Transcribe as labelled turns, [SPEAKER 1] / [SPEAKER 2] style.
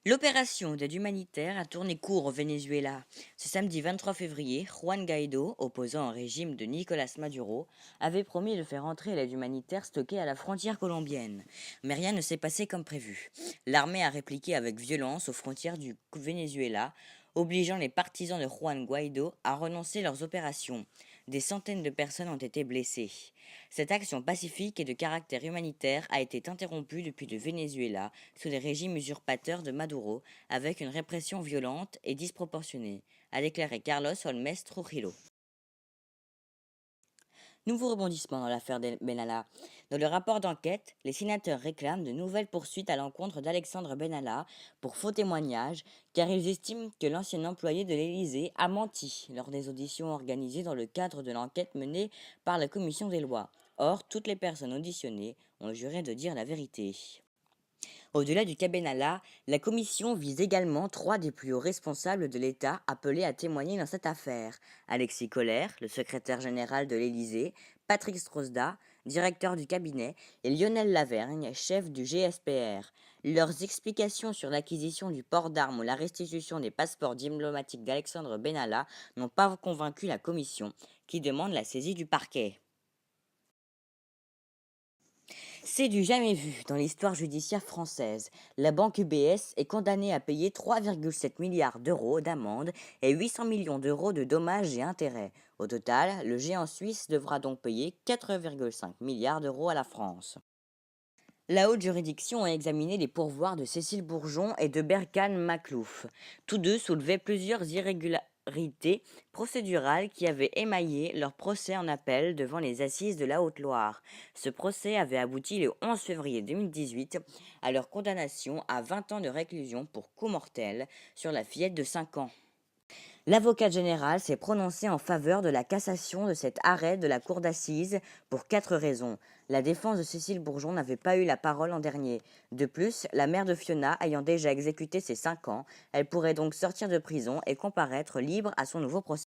[SPEAKER 1] L'opération d'aide humanitaire a tourné court au Venezuela. Ce samedi 23 février, Juan Guaido, opposant au régime de Nicolas Maduro, avait promis de faire entrer l'aide humanitaire stockée à la frontière colombienne. Mais rien ne s'est passé comme prévu. L'armée a répliqué avec violence aux frontières du Venezuela, obligeant les partisans de Juan Guaido à renoncer leurs opérations. Des centaines de personnes ont été blessées. Cette action pacifique et de caractère humanitaire a été interrompue depuis le Venezuela sous les régimes usurpateurs de Maduro, avec une répression violente et disproportionnée, a déclaré Carlos Olmes Trujillo. Nouveau rebondissement dans l'affaire Benalla. Dans le rapport d'enquête, les sénateurs réclament de nouvelles poursuites à l'encontre d'Alexandre Benalla pour faux témoignages, car ils estiment que l'ancien employé de l'Élysée a menti lors des auditions organisées dans le cadre de l'enquête menée par la commission des lois. Or, toutes les personnes auditionnées ont juré de dire la vérité. Au-delà du cas Benalla, la commission vise également trois des plus hauts responsables de l'État appelés à témoigner dans cette affaire. Alexis Kohler, le secrétaire général de l'Élysée, Patrick Strozda, directeur du cabinet, et Lionel Lavergne, chef du GSPR. Leurs explications sur l'acquisition du port d'armes ou la restitution des passeports diplomatiques d'Alexandre Benalla n'ont pas convaincu la commission, qui demande la saisie du parquet. C'est du jamais vu dans l'histoire judiciaire française. La banque UBS est condamnée à payer 3,7 milliards d'euros d'amende et 800 millions d'euros de dommages et intérêts. Au total, le géant suisse devra donc payer 4,5 milliards d'euros à la France. La haute juridiction a examiné les pourvoirs de Cécile Bourgeon et de Berkane Maclouf. Tous deux soulevaient plusieurs irrégularités procédurales qui avaient émaillé leur procès en appel devant les assises de la Haute-Loire. Ce procès avait abouti le 11 février 2018 à leur condamnation à 20 ans de réclusion pour coup mortel sur la fillette de 5 ans. L'avocat général s'est prononcé en faveur de la cassation de cet arrêt de la cour d'assises pour 4 raisons. La défense de Cécile Bourgeon n'avait pas eu la parole en dernier. De plus, la mère de Fiona ayant déjà exécuté ses 5 ans, elle pourrait donc sortir de prison et comparaître libre à son nouveau procès.